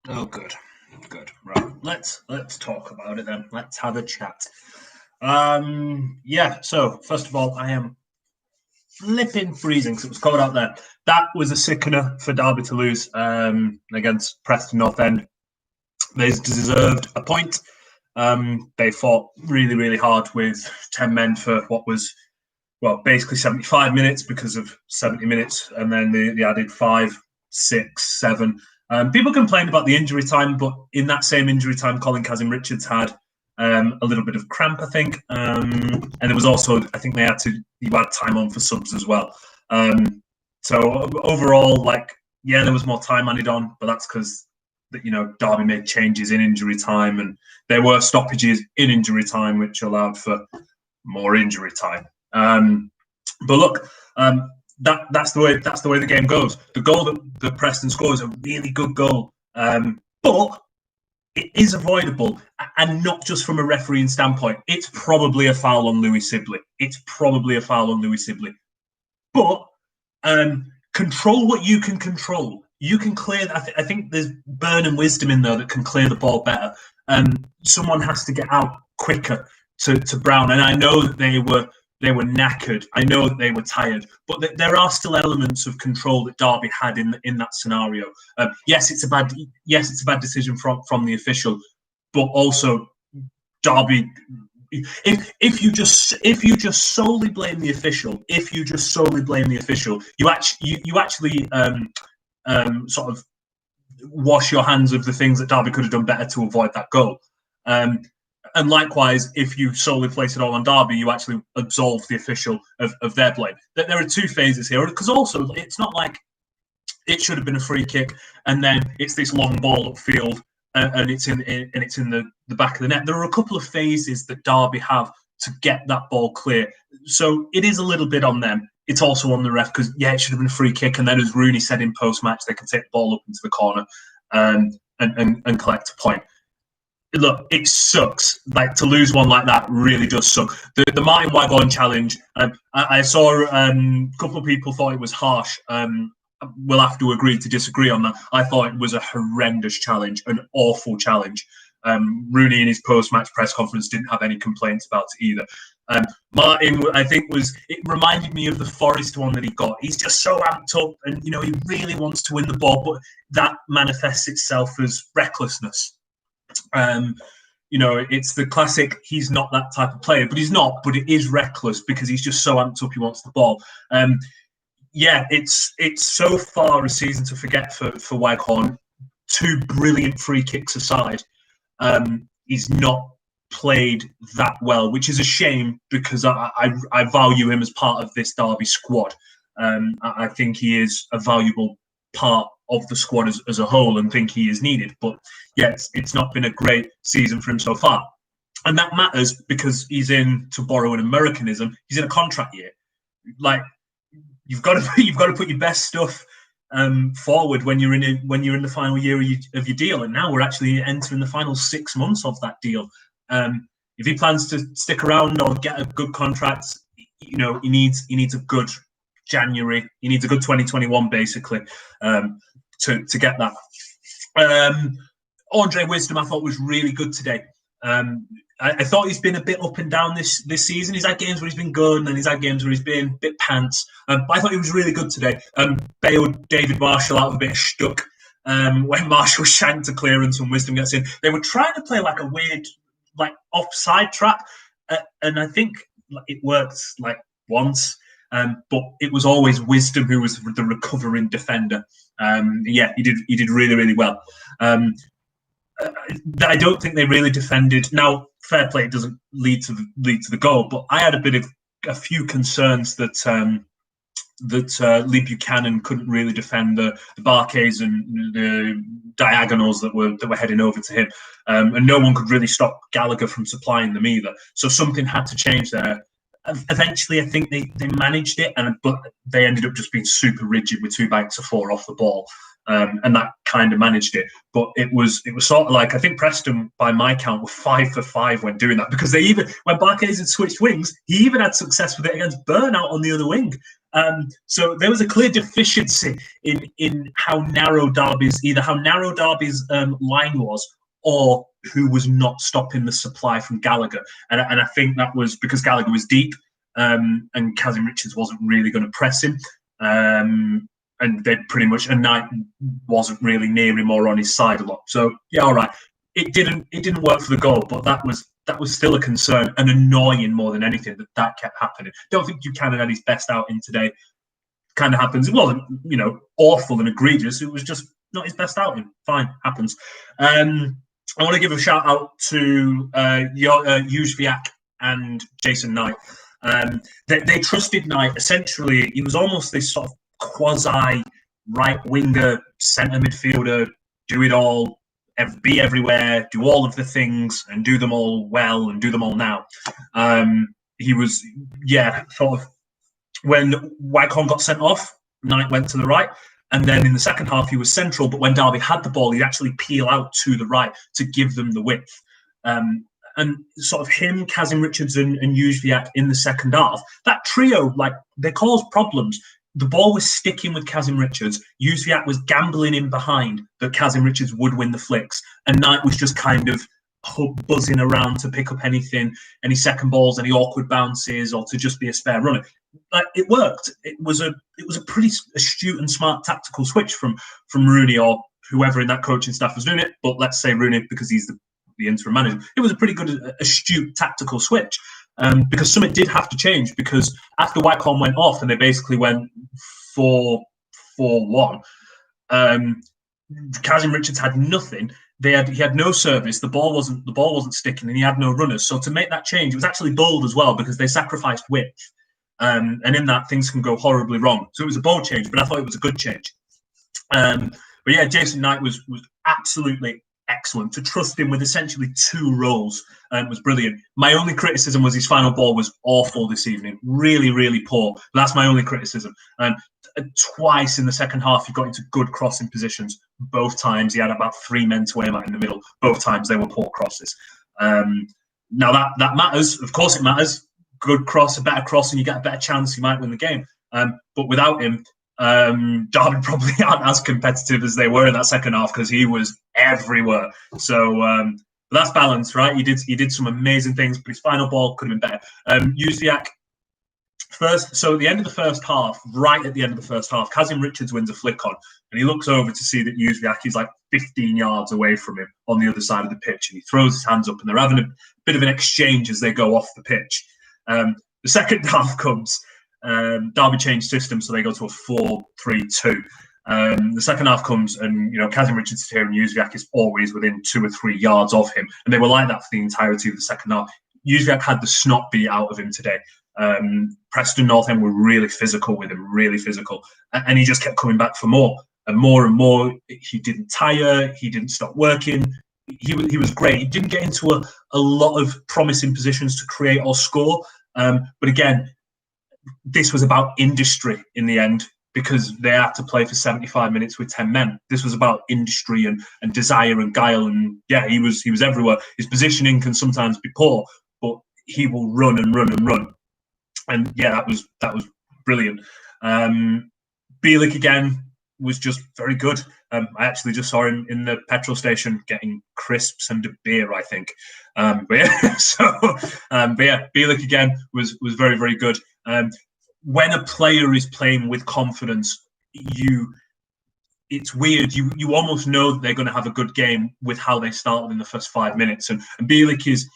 Oh, good, good. Right, let's talk about it then. Let's have a chat. Yeah. So first of all, I am flipping freezing because it was cold out there. That was a sickener for Derby to lose against Preston North End. They deserved a point. They fought really, really hard with 10 men for what was, well, basically 75 minutes because of 70 minutes. And then they added 5, 6, 7. People complained about the injury time, but in that same injury time, Colin Kazim-Richards had a little bit of cramp, I think. And there was also, I think you had time on for subs as well. So overall, yeah, there was more time added on, but that's because Derby made changes in injury time, and there were stoppages in injury time, which allowed for more injury time. But look, that's the way the game goes. The goal that Preston scores is a really good goal, but it is avoidable, and not just from a refereeing standpoint. It's probably a foul on Louis Sibley. But control what you can control. You can clear. I think there's burn and wisdom in there that can clear the ball better. Someone has to get out quicker to Brown, and I know that they were knackered. I know that they were tired, but there are still elements of control that Derby had in that scenario. Yes, it's a bad decision from the official, but also Derby. If you just solely blame the official, you actually sort of wash your hands of the things that Derby could have done better to avoid that goal. And likewise, if you solely place it all on Derby, you actually absolve the official of their blame. There are two phases here, because also it's not like it should have been a free kick and then it's this long ball upfield and it's in the back of the net. There are a couple of phases that Derby have to get that ball clear, so it is a little bit on them. It's also on the ref, because it should have been a free kick, and then as Rooney said in post-match, they can take the ball up into the corner and collect a point. Look, it sucks. Like, to lose one like that really does suck. The Martin Waghorn challenge, I saw a couple of people thought it was harsh. We'll have to agree to disagree on that. I thought it was a horrendous challenge, an awful challenge. Rooney in his post-match press conference didn't have any complaints about it either. Martin, I think, it reminded me of the Forest one that he got. He's just so amped up, and he really wants to win the ball, but that manifests itself as recklessness. It's the classic, he's not that type of player, but he's not, but it is reckless because he's just so amped up, he wants the ball. It's so far a season to forget for Waghorn. Two brilliant free kicks aside, he's not played that well, which is a shame, because I value him as part of this Derby squad. I think he is a valuable part of the squad as a whole, and think he is needed. But it's not been a great season for him so far, and that matters because he's in, to borrow an Americanism, he's in a contract year. Like, you've got to put your best stuff forward when you're in the final year of your deal, and now we're actually entering the final 6 months of that deal. If he plans to stick around or get a good contract, he needs a good January. He needs a good 2021 basically to get that. Andre Wisdom, I thought, was really good today. I thought he's been a bit up and down this season. He's had games where he's been good, and then he's had games where he's been a bit pants. But I thought he was really good today. Bailed David Marshall out of a bit of stuck when Marshall shanked to clearance and Wisdom gets in. They were trying to play like a weird, like, offside trap, and I think it worked like once. But it was always Wisdom who was the recovering defender. He did really, really well. I don't think they really defended. Now, fair play, it doesn't lead to the goal, but I had a few concerns that Lee Buchanan couldn't really defend the Barquets and the diagonals that were heading over to him, and no one could really stop Gallagher from supplying them either. So something had to change there. Eventually, I think they managed it, but they ended up just being super rigid with 2 banks of 4 off the ball. And that kind of managed it, but it was sort of like, I think Preston, by my count, were 5 for 5 when doing that, because when Barquets had switched wings, he even had success with it against Burnout on the other wing. So there was a clear deficiency in how narrow Derby's line was, or who was not stopping the supply from Gallagher. And I think that was because Gallagher was deep, and Kazim Richards wasn't really going to press him. And Knight wasn't really near him or on his side a lot. So yeah, all right. It didn't work for the goal, but that was still a concern and annoying more than anything that kept happening. Don't think Buchanan had his best outing today. Kind of happens. It wasn't, awful and egregious. It was just not his best outing. Fine, happens. I want to give a shout out to Juzwiak and Jason Knight. They trusted Knight. Essentially, he was almost this sort of quasi right winger, centre midfielder, do it all, be everywhere, do all of the things, and do them all well, and do them all now. He was, sort of, when Wycombe got sent off, Knight went to the right. And then in the second half, he was central. But when Derby had the ball, he'd actually peel out to the right to give them the width. And sort of him, Kazim Richards and Juzwiak in the second half, that trio, they caused problems. The ball was sticking with Kazim Richards. Juzwiak was gambling in behind that Kazim Richards would win the flicks. And Knight was just kind of buzzing around to pick up anything, any second balls, any awkward bounces, or to just be a spare runner. It worked. It was a pretty astute and smart tactical switch from Rooney or whoever in that coaching staff was doing it. But let's say Rooney because he's the interim manager. It was a pretty good, astute tactical switch because something did have to change. Because after Wycombe went off and they basically went 4-4-1, Kazim Richards had nothing. He had no service. The ball wasn't sticking, and he had no runners. So to make that change, it was actually bold as well because they sacrificed width. And in that, things can go horribly wrong. So it was a bold change, but I thought it was a good change. But yeah, Jason Knight was absolutely excellent. To trust him with essentially two roles was brilliant. My only criticism was his final ball was awful this evening. Really, really poor. That's my only criticism. Twice in the second half, he got into good crossing positions. Both times, he had about three men to aim at in the middle. Both times, they were poor crosses. Now, that matters. Of course, it matters. Good cross, a better cross, and you get a better chance, you might win the game. But without him, Derby probably aren't as competitive as they were in that second half because he was everywhere. So that's balance, right? He did some amazing things, but his final ball could have been better. Juzwiak, first, so at the end of the first half, right at the end of the first half, Kazim Richards wins a flick on, and he looks over to see that Juzwiak is 15 yards away from him on the other side of the pitch, and he throws his hands up, and they're having a bit of an exchange as they go off the pitch. The second half comes. Derby changed system, so they go to a 4-3-2. The second half comes, and Kazim Richards is here, and Juzwiak is always within 2 or 3 yards of him, and they were like that for the entirety of the second half. Juzwiak had the snot beat out of him today. Preston North End were really physical with him, really physical, and he just kept coming back for more and more and more. He didn't tire. He didn't stop working. He was great. He didn't get into a lot of promising positions to create or score. But again, this was about industry in the end because they had to play for 75 minutes with 10 men. This was about industry and desire and guile. And yeah, he was everywhere. His positioning can sometimes be poor, but he will run and run and run. And yeah, that was brilliant. Bielik again was just very good. I actually just saw him in the petrol station getting crisps and a beer, I think. But yeah, Bielik again was very, very good. When a player is playing with confidence, it's weird. You almost know that they're going to have a good game with how they started in the first 5 minutes. And Bielik is.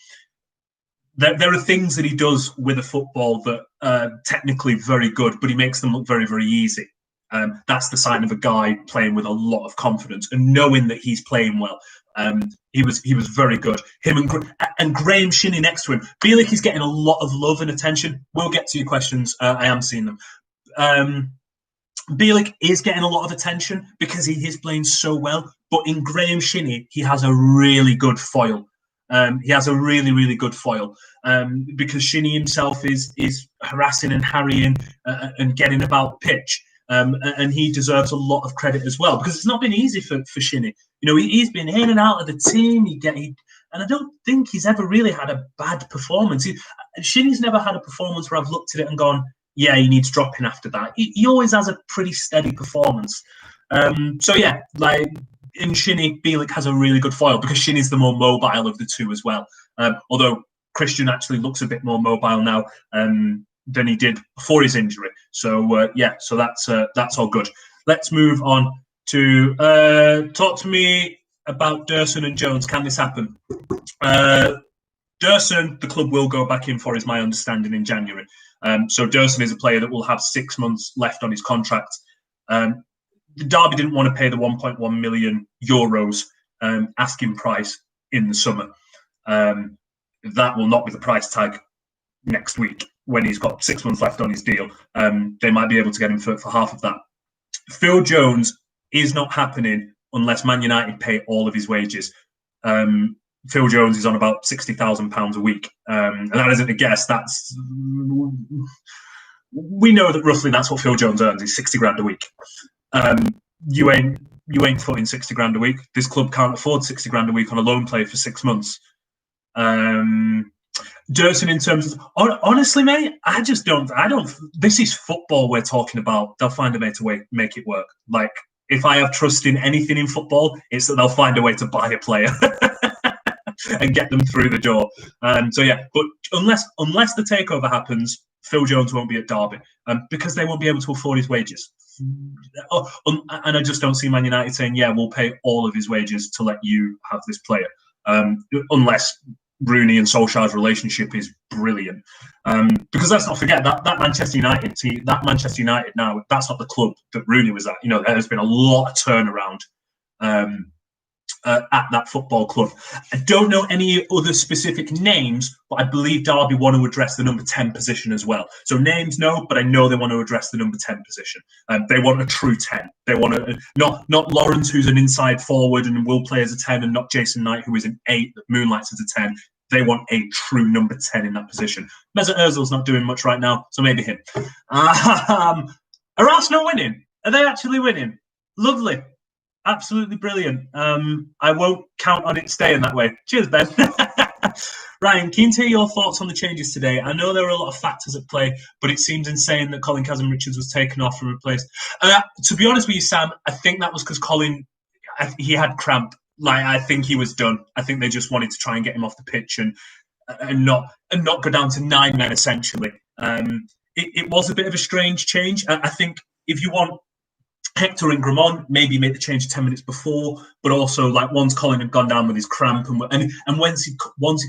There are things that he does with a football that are technically very good, but he makes them look very, very easy. That's the sign of a guy playing with a lot of confidence and knowing that he's playing well. He was very good. Him and Graham Shinney next to him. Bielik is getting a lot of love and attention. We'll get to your questions. I am seeing them. Bielik is getting a lot of attention because he is playing so well. But in Graham Shinney, he has a really good foil. He has a really, really good foil because Shinney himself is harassing and harrying and getting about pitch. And he deserves a lot of credit as well because it's not been easy for Shinney. He's been in and out of the team. And I don't think he's ever really had a bad performance. Shinney's never had a performance where I've looked at it and gone, yeah, he needs dropping after that. He always has a pretty steady performance. So yeah, like in Shinnie, Bielik has a really good foil because Shinnie's the more mobile of the two as well. Although Christian actually looks a bit more mobile now than he did before his injury. So yeah, so that's all good. Let's move on to talk to me about Dursun and Jones. Can this happen? Dursun, the club will go back in for, is my understanding, in January. So Dursun is a player that will have 6 months left on his contract. Derby didn't want to pay the 1.1 million euros asking price in the summer. That will not be the price tag next week when he's got 6 months left on his deal. They might be able to get him for half of that. Phil Jones is not happening unless Man United pay all of his wages. Phil Jones is on about £60,000 a week, and that isn't a guess. We know that roughly that's what Phil Jones earns. Is 60 grand a week. You ain't footing 60 grand a week. This club can't afford 60 grand a week on a loan player for 6 months. Dursun, in terms of honestly, mate, I don't. This is football we're talking about. They'll find a way to make it work. Like, if I have trust in anything in football, it's that they'll find a way to buy a player and get them through the door. So yeah, but unless the takeover happens, Phil Jones won't be at Derby because they won't be able to afford his wages. And I just don't see Man United saying, yeah, we'll pay all of his wages to let you have this player, unless Rooney and Solskjaer's relationship is brilliant. Because let's not forget that Manchester United team, that Manchester United now, that's not the club that Rooney was at. You know, there's been a lot of turnaround at that football club. I don't know any other specific names, but I believe Derby want to address the number 10 position as well. So names, no, but I know they want to address the number 10 position. They want a true 10. They want not Lawrence, who's an inside forward and will play as a 10, and not Jason Knight, who is an 8 that moonlights as a 10. They want a true number 10 in that position. Mesut Ozil's not doing much right now, so maybe him. Are Arsenal winning? Are they actually winning? Lovely. Absolutely brilliant. I won't count on it staying that way. Cheers, Ben. Ryan, keen to hear your thoughts on the changes today. I know there are a lot of factors at play, but it seems insane that Colin Kazim-Richards was taken off and replaced. To be honest with you, Sam, I think that was because Colin, he had cramp. Like, I think he was done. I think they just wanted to try and get him off the pitch and not go down to 9 men, essentially. It was a bit of a strange change. I think if you want Hector and Gramont, maybe make the change 10 minutes before, but also, like, once Colin had gone down with his cramp and once he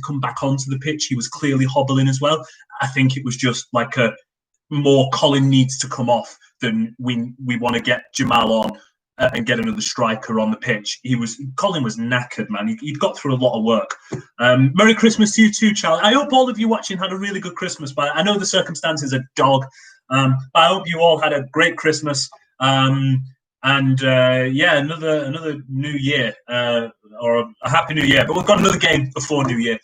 come back onto the pitch, he was clearly hobbling as well. I think it was just like a more Colin needs to come off than we want to get Jamal on and get another striker on the pitch. Colin was knackered, man. He'd got through a lot of work. Merry Christmas to you too, Charlie. I hope all of you watching had a really good Christmas, but I know the circumstances are dog. But I hope you all had a great Christmas. Another new year, or a happy new year, but we've got another game before New Year.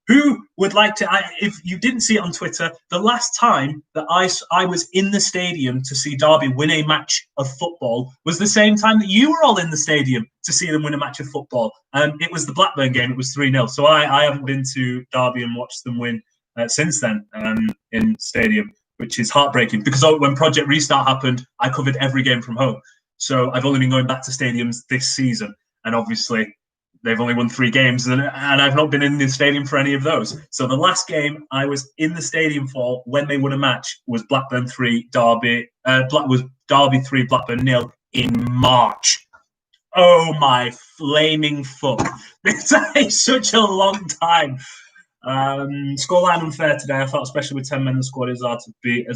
Who would like to, if you didn't see it on Twitter, the last time that I was in the stadium to see Derby win a match of football was the same time that you were all in the stadium to see them win a match of football. It was the Blackburn game. It was 3-0. So I haven't been to Derby and watched them win since then in stadium, which is heartbreaking because when Project Restart happened, I covered every game from home. So I've only been going back to stadiums this season. And obviously, they've only won 3 games, and I've not been in the stadium for any of those. So the last game I was in the stadium for when they won a match was Blackburn 3, Derby. Was Derby 3, Blackburn 0 in March. Oh my flaming fuck! It's such a long time. Scoreline unfair today. I thought, especially with 10 men in the squad, is hard to beat.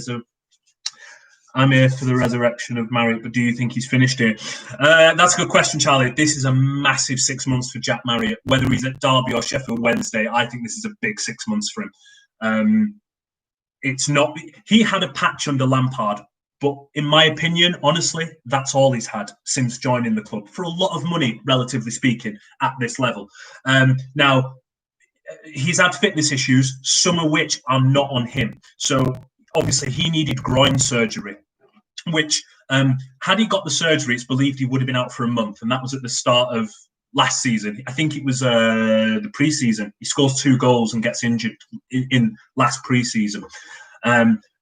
I'm here for the resurrection of Marriott, but do you think he's finished here? That's a good question, Charlie. This is a massive 6 months for Jack Marriott. Whether he's at Derby or Sheffield Wednesday, I think this is a big 6 months for him. It's not. He had a patch under Lampard, but in my opinion, honestly, that's all he's had since joining the club for a lot of money, relatively speaking, at this level. Now, he's had fitness issues, some of which are not on him. So obviously, he needed groin surgery, which, had he got the surgery, it's believed he would have been out for a month. And that was at the start of last season. I think it was the pre-season. He scores 2 goals and gets injured in last pre-season.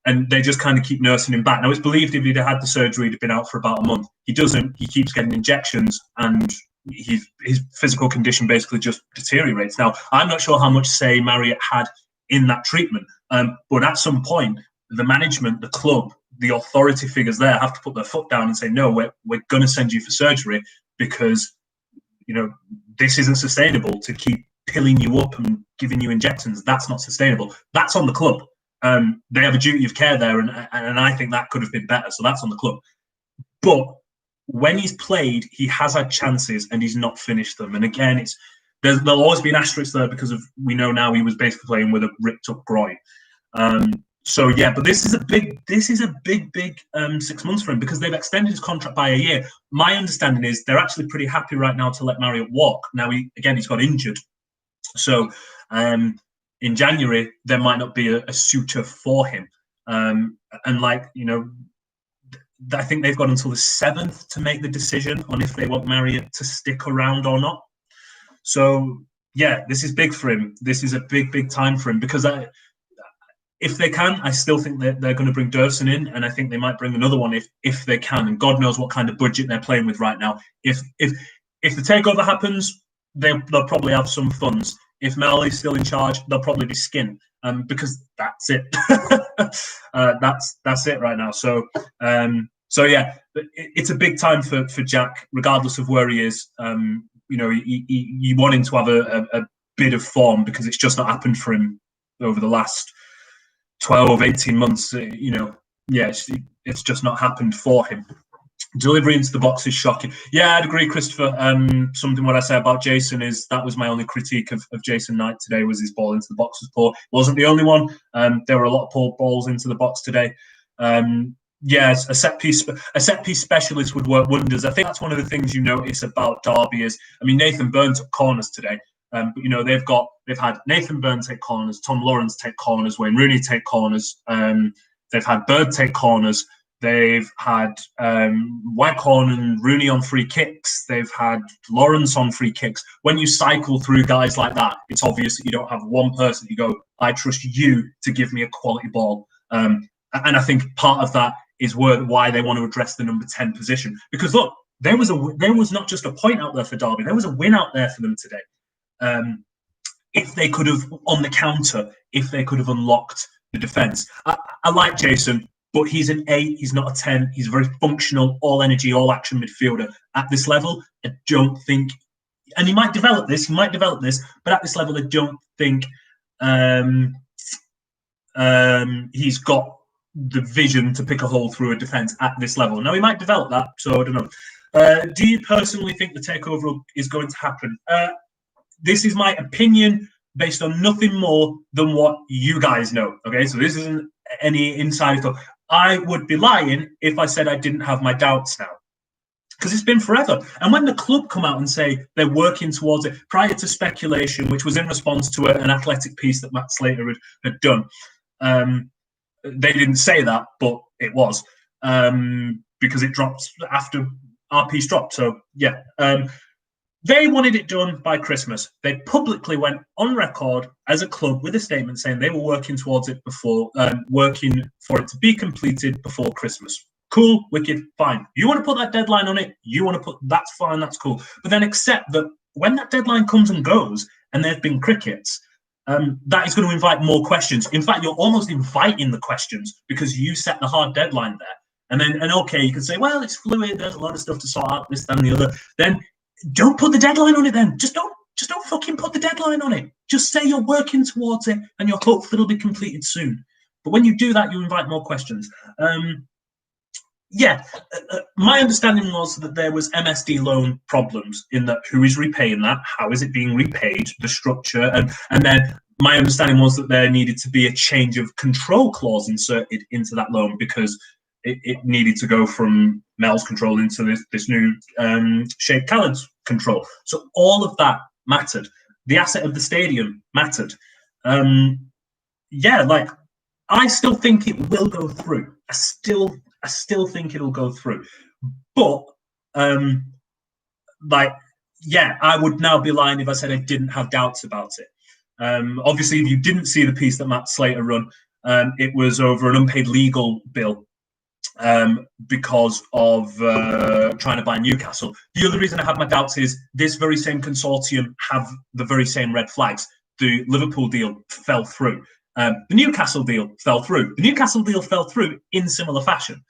and they just kind of keep nursing him back. Now, it's believed if he'd had the surgery, he'd been out for about a month. He doesn't. He keeps getting injections, and his physical condition basically just deteriorates. Now, I'm not sure how much say Marriott had in that treatment, but at some point, the management, the club, the authority figures there have to put their foot down and say, no, we're going to send you for surgery, because this isn't sustainable to keep pilling you up and giving you injections. That's not sustainable. That's on the club. They have a duty of care there, and I think that could have been better. So that's on the club. But when he's played, he has had chances and he's not finished them. And again, there'll always be an asterisk there, because we know now he was basically playing with a ripped up groin. So yeah, but this is a big 6 months for him, because they've extended his contract by a year. My understanding is they're actually pretty happy right now to let Marriott walk. Now he's got injured, so in January there might not be a suitor for him. And I think they've got until the 7th to make the decision on if they want Marriott to stick around or not. So yeah, this is big for him. This is a big time for him, because if they can, I still think that they're going to bring Durson in, and I think they might bring another one if they can. And God knows what kind of budget they're playing with right now. If the takeover happens, they'll probably have some funds. If Mel is still in charge, they'll probably be skin, because that's it. That's it right now. So yeah, it's a big time for Jack, regardless of where he is. You want him to have a bit of form, because it's just not happened for him over the last 12, 18 months. It's just not happened for him. Delivery into the box is shocking. Yeah, I'd agree, Christopher. Something what I say about Jason is that was my only critique of Jason Knight today, was his ball into the box was poor. It wasn't the only one. There were a lot of poor balls into the box today. Yes, a set piece specialist would work wonders. I think that's one of the things you notice about Derby is, Nathan Burns took corners today. But they've had Nathan Burns take corners, Tom Lawrence take corners, Wayne Rooney take corners. They've had Bird take corners. They've had Waghorn and Rooney on free kicks. They've had Lawrence on free kicks. When you cycle through guys like that, it's obvious that you don't have one person. You go, I trust you to give me a quality ball. And I think part of that is why they want to address the number 10 position. Because look, there was not just a point out there for Derby. There was a win out there for them today. If they could have, on the counter, if they could have unlocked the defence. I like Jason, but he's an 8, he's not a 10. He's a very functional, all-energy, all-action midfielder. At this level, I don't think... And he might develop this, but at this level, I don't think he's got the vision to pick a hole through a defence at this level. Now, he might develop that, so I don't know. Do you personally think the takeover is going to happen? This is my opinion based on nothing more than what you guys know. Okay, so this isn't any inside stuff. I would be lying if I said I didn't have my doubts now, because it's been forever. And when the club come out and say they're working towards it, prior to speculation, which was in response to an Athletic piece that Matt Slater had done, they didn't say that, but it was, because it dropped after our piece dropped. So yeah, they wanted it done by Christmas. They publicly went on record as a club with a statement saying they were working towards it before, working for it to be completed before Christmas. Cool, wicked, fine. You want to put that deadline on it? That's fine, that's cool. But then accept that when that deadline comes and goes, and there have been crickets, that is going to invite more questions. In fact, you're almost inviting the questions because you set the hard deadline there. And okay, you can say, well, it's fluid. There's a lot of stuff to sort out, this, that, and the other. Then don't put the deadline on it. Then just don't fucking put the deadline on it. Just say you're working towards it and you're hopeful it'll be completed soon. But when you do that, you invite more questions. My understanding was that there was MSD loan problems in that who is repaying that, how is it being repaid, the structure, and then my understanding was that there needed to be a change of control clause inserted into that loan because it needed to go from Mel's control into this new Sheikh Khaled's control. So all of that mattered. The asset of the stadium mattered. I still think it will go through. I still think it'll go through. But, I would now be lying if I said I didn't have doubts about it. Obviously, if you didn't see the piece that Matt Slater run, It was over an unpaid legal bill because of trying to buy Newcastle. The other reason I have my doubts is this very same consortium have the very same red flags. The Liverpool deal fell through. The Newcastle deal fell through. The Newcastle deal fell through in similar fashion.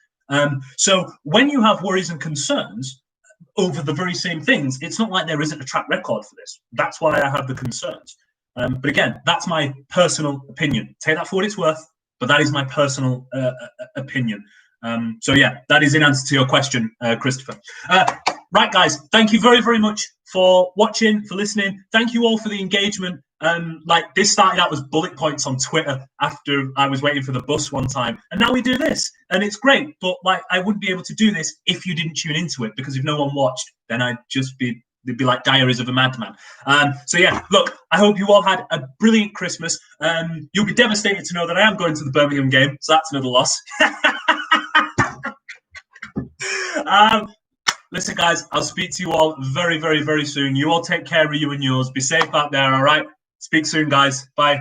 So when you have worries and concerns over the very same things, it's not like there isn't a track record for this. That's why I have the concerns. But again, that's my personal opinion. Take that for what it's worth, but that is my personal opinion. So yeah, that is in answer to your question, Christopher. Right, guys, thank you very, very much for watching, for listening. Thank you all for the engagement. Like, this started out as bullet points on Twitter after I was waiting for the bus one time, and now we do this, and it's great. But like, I wouldn't be able to do this if you didn't tune into it, because if no one watched, then I'd just be, they'd be like Diaries of a Madman. So yeah, look, I hope you all had a brilliant Christmas. You'll be devastated to know that I am going to the Birmingham game, so that's another loss. Listen, guys, I'll speak to you all very, very, very soon. You all take care of you and yours. Be safe out there, all right? Speak soon, guys. Bye.